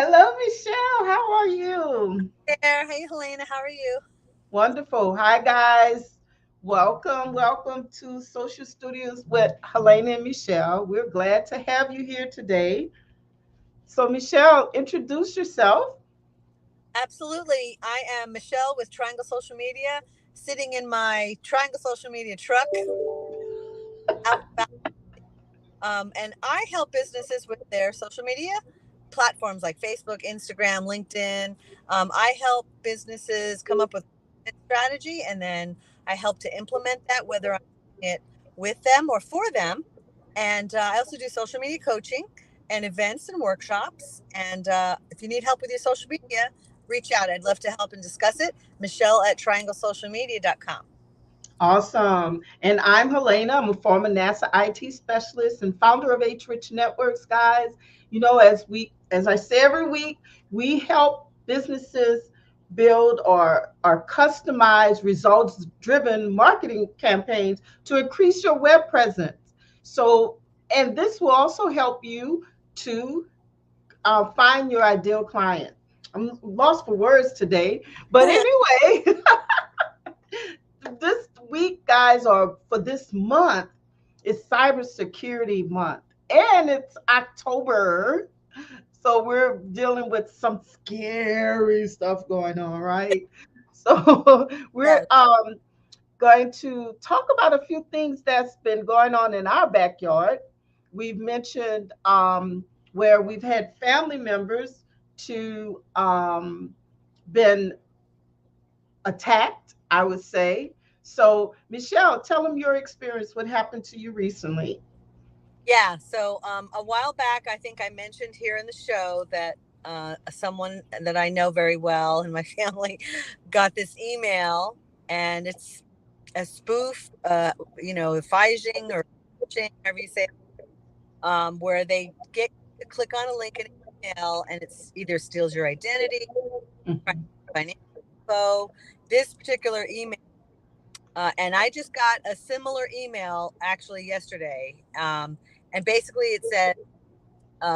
Hello, Michelle. How are you? There. Hey, Helena, how are you? Wonderful. Hi, guys. Welcome to Social Studios with Helena and Michelle. We're glad to have you here today. So, Michelle, introduce yourself. Absolutely. I am Michelle with Triangle Social Media, sitting in my Triangle Social Media truck out and about. And I help businesses with their social media platforms like Facebook, Instagram, LinkedIn. I help businesses come up with a strategy, and then I help to implement that, whether I'm doing it with them or for them. And I also do social media coaching and events and workshops. And if you need help with your social media, reach out. I'd love to help and discuss it. Michelle at trianglesocialmedia.com. Awesome. And I'm Helena. I'm a former NASA IT specialist and founder of H Rich Networks, guys. As I say every week, we help businesses build or customize results driven marketing campaigns to increase your web presence. So, and this will also help you to find your ideal client. I'm lost for words today, but anyway, this week, guys, or for this month, is Cybersecurity Month, and it's October. So we're dealing with some scary stuff going on, right? So we're Yes. going to talk about a few things that's been going on in our backyard. We've mentioned where we've had family members to been attacked, I would say. So, Michelle, tell them your experience. What happened to you recently? Yeah. So a while back, I think I mentioned here in the show that someone that I know very well in my family got this email, and it's a spoof, phishing or phishing, however you say it, where they get you to click on a link in an email, and it's either steals your identity, Mhm. financial info. This particular email, and I just got a similar email actually yesterday, and basically it said,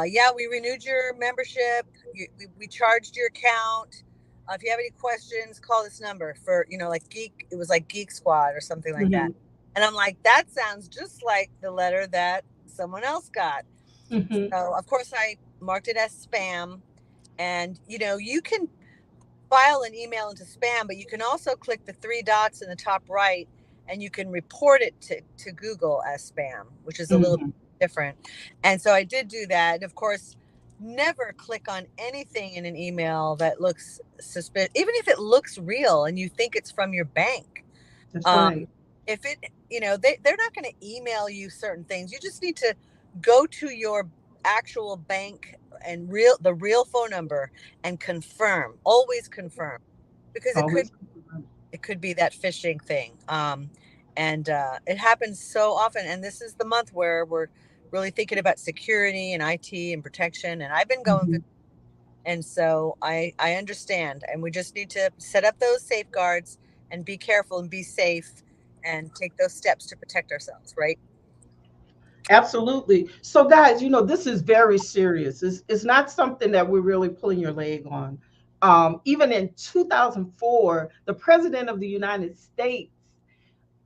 yeah, we renewed your membership. We charged your account. If you have any questions, call this number for, like Geek. It was like Geek Squad or something like that. Mhm. And I'm like, that sounds just like the letter that someone else got. Mhm. So, of course, I marked it as spam. And, you can file an email into spam, but you can also click the three dots in the top right and you can report it to Google as spam, which is a little Mhm. different. And so I did do that. And of course, never click on anything in an email that looks suspicious, even if it looks real and you think it's from your bank. That's Um, right. if it, they're not going to email you certain things. You just need to go to your actual bank and the real phone number and confirm. Always confirm, because Always. it could be that phishing thing. And it happens so often. And this is the month where we're really thinking about security and IT and protection. And I've been going through, Mhm. and so I understand. And we just need to set up those safeguards and be careful and be safe and take those steps to protect ourselves, right? Absolutely. So, guys, this is very serious. It's not something that we're really pulling your leg on. Even in 2004, the President of the United States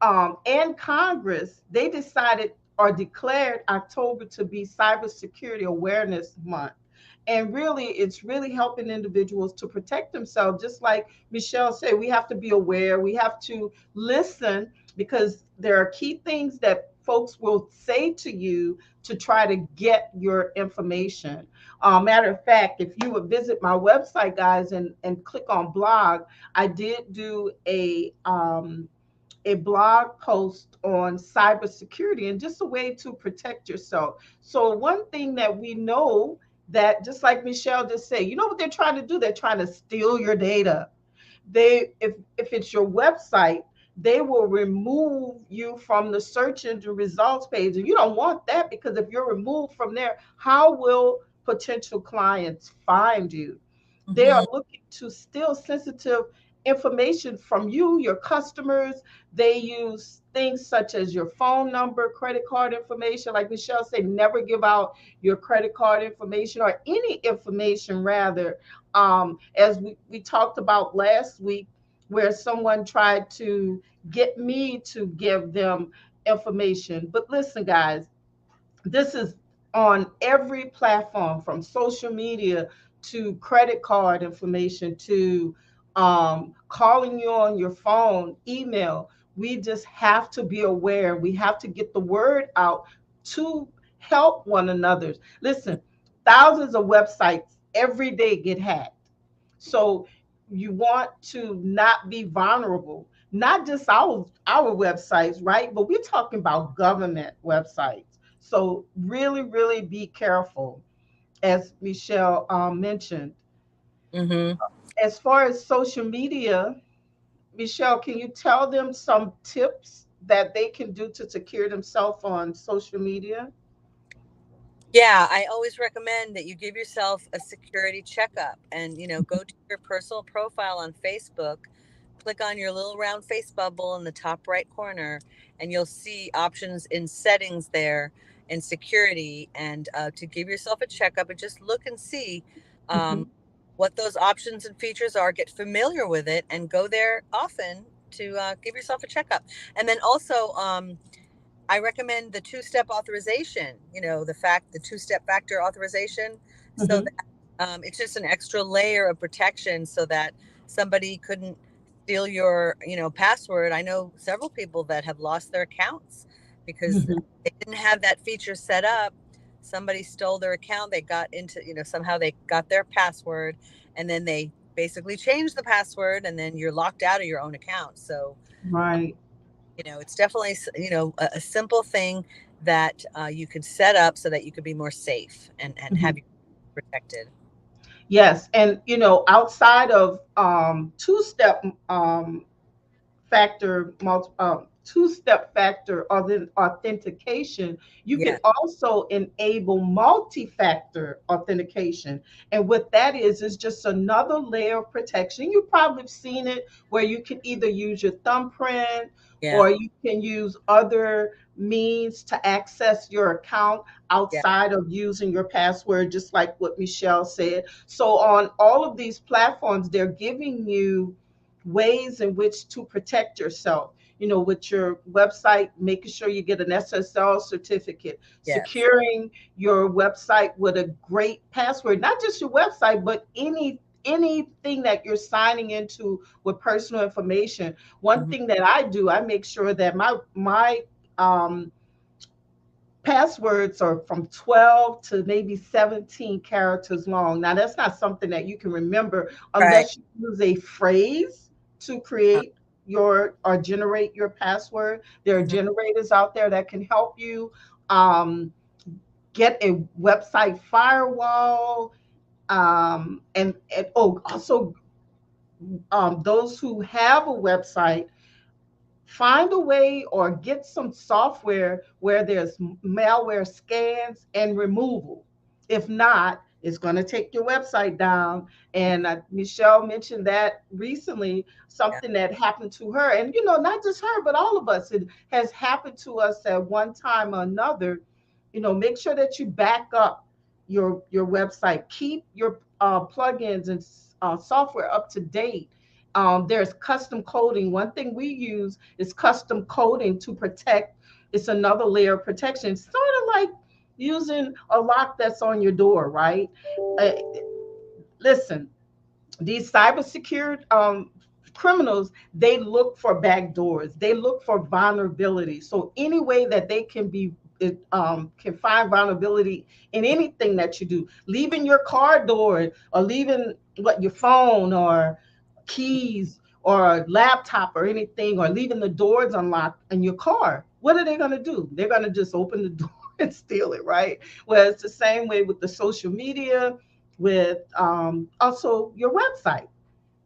and Congress, they decided or declared October to be Cybersecurity Awareness Month. And really, it's really helping individuals to protect themselves. Just like Michelle said, we have to be aware, we have to listen, because there are key things that folks will say to you to try to get your information. Matter of fact, if you would visit my website, guys, and click on blog, I did do a blog post on cybersecurity and just a way to protect yourself. So one thing that we know, that just like Michelle just said, you know what they're trying to do? They're trying to steal your data. If it's your website, they will remove you from the search engine results page. And you don't want that, because if you're removed from there, how will potential clients find you? They are Hmm. looking to steal sensitive information from you, your customers. They use things such as your phone number, credit card information. Like Michelle said, never give out your credit card information or any information, rather. As we talked about last week, where someone tried to get me to give them information. But listen, guys, this is on every platform, from social media to credit card information to calling you on your phone, email. We just have to be aware. We have to get the word out to help one another. Listen, thousands of websites every day get hacked. So you want to not be vulnerable, not just our websites, right? But we're talking about government websites. So really, really be careful, as Michelle mentioned. Mm-hmm. As far as social media, Michelle, can you tell them some tips that they can do to secure themselves on social media? Yeah, I always recommend that you give yourself a security checkup and, go to your personal profile on Facebook, click on your little round face bubble in the top right corner, and you'll see options in settings there and security. And to give yourself a checkup and just look and see Hmm. um, what those options and features are, get familiar with it, and go there often to give yourself a checkup. And then also, I recommend the two-step authorization, the two-step factor authorization, so Hmm. that it's just an extra layer of protection so that somebody couldn't steal your, password. I know several people that have lost their accounts because Hmm. they didn't have that feature set up. Somebody stole their account. They got into, somehow they got their password, and then they basically changed the password, and then you're locked out of your own account. So, Right. it's definitely, a simple thing that you could set up so that you could be more safe and Hmm. have you protected. Yes, and outside of two-step two-step factor authentication, you can Yes, also enable multi-factor authentication. And what that is just another layer of protection. You've probably seen it, where you can either use your thumbprint yeah, or you can use other means to access your account yeah, outside of using your password, just like what Michelle said. So on all of these platforms, they're giving you ways in which to protect yourself. With your website, making sure you get an SSL certificate, yes, securing your website with a great password, not just your website, but anything that you're signing into with personal information. One hmm, thing that I do, I make sure that my um, passwords are from 12 to maybe 17 characters long. Now, that's not something that you can remember right, unless you use a phrase to create your or generate your password. There are hmm, generators out there that can help you um, get a website firewall. And oh, also, those who have a website, find a way or get some software where there's malware scans and removal. If not, it's going to take your website down. And Michelle mentioned that recently, yeah, something that happened to her. And, not just her, but all of us. It has happened to us at one time or another. Make sure that you back up your website. Keep your plugins and software up to date. There's custom coding. One thing we use is custom coding to protect. It's another layer of protection, sort of like using a lock that's on your door, right? Uh, Listen, these cybersecurity criminals, they look for back doors, they look for vulnerability. So any way that they can be can find vulnerability in anything that you do, leaving your car door or leaving your phone or keys or laptop or anything, or leaving the doors unlocked in your car, what are they going to do? They're going to just open the door and steal it, right? Well, it's the same way with the social media, with also your website.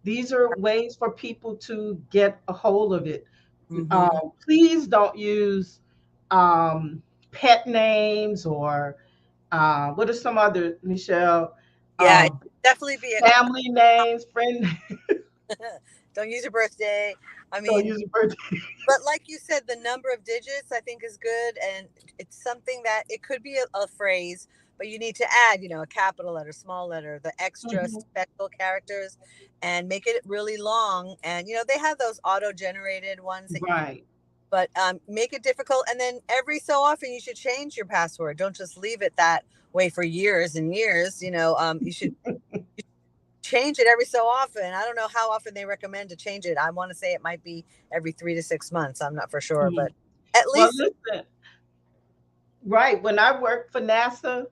These are ways for people to get a hold of it. hmm, Please don't use um, pet names or what are some other, Michelle? yeah. It Um, definitely be a Family names, friend. Don't use your birthday. I Don't mean, use your birthday. but like you said, the number of digits I think is good, and it's something that it could be a phrase, but you need to add, a capital letter, small letter, the extra Mhm. special characters, and make it really long. And they have those auto-generated ones that you can, Right. but make it difficult. And then every so often, you should change your password. Don't just leave it that way for years and years. You should change it every so often. I don't know how often they recommend to change it. I want to say it might be every 3 to 6 months. I'm not for sure, Mhm. but at Well, least. listen, right. When I worked for NASA,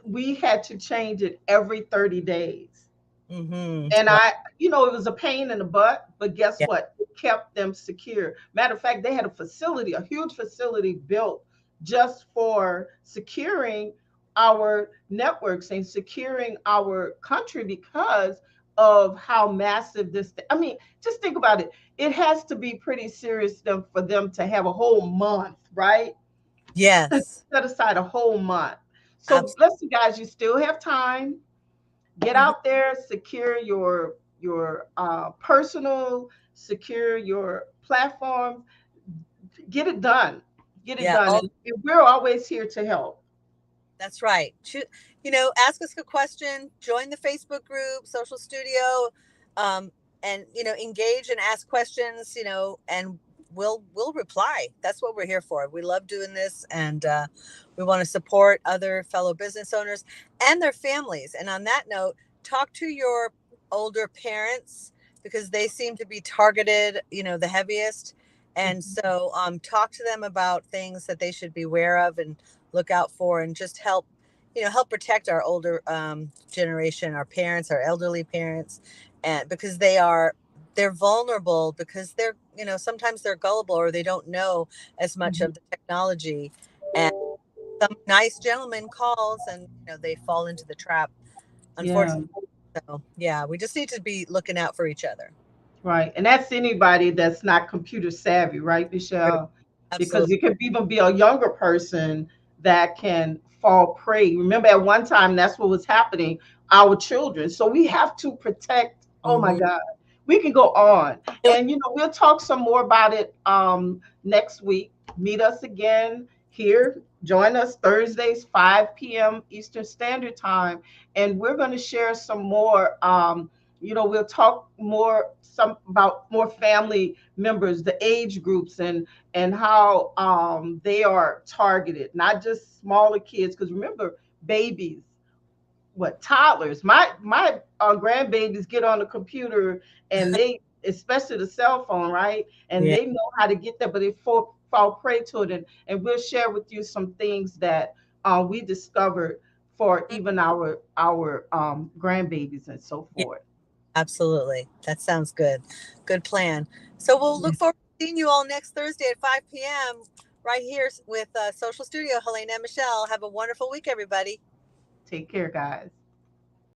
we had to change it every 30 days. And Well, it was a pain in the butt, but guess yeah, what? It kept them secure. Matter of fact, they had a facility, a huge facility built just for securing our networks and securing our country because of how massive this. I mean, just think about it. It has to be pretty serious for them to have a whole month, right? yes, Set aside a whole month. So absolutely. listen, guys, you still have time. Get Mhm. out there, secure your personal, secure your platforms. Get it done. Get it Yeah. done, Oh, and we're always here to help. that's right. Ask us a question, join the Facebook group, Social Studio, um, and engage and ask questions. And we'll reply. That's what we're here for. We love doing this, and we want to support other fellow business owners and their families. And on that note, talk to your older parents because they seem to be targeted, the heaviest. And Mhm. so, talk to them about things that they should be aware of and look out for, and just help protect our older generation, our parents, our elderly parents, and because they're vulnerable, because sometimes they're gullible, or they don't know as much Mhm. of the technology, and some nice gentleman calls, and they fall into the trap, Yeah. unfortunately. So yeah, we just need to be looking out for each other. Right. And that's anybody that's not computer savvy, right, Michelle? Because Absolutely. it could even be a younger person that can fall prey. Remember, at one time, that's what was happening, our children. So we have to protect. Oh my Hmm. God. We can go on. And, we'll talk some more about it next week. Meet us again here. Join us Thursdays, 5 p.m. Eastern Standard Time. And we're going to share some more. We'll talk more some about more family members, the age groups, and how they are targeted, not just smaller kids. Because remember, babies, what, toddlers. My grandbabies get on the computer, and they, especially the cell phone, right? And Yeah. they know how to get there, but they fall prey to it. And we'll share with you some things that we discovered for even our grandbabies and so Yeah, forth. absolutely. That sounds good. Good plan. So we'll look forward to seeing you all next Thursday at 5 p.m. right here with Social Studio. Helena and Michelle. Have a wonderful week, everybody. Take care, guys.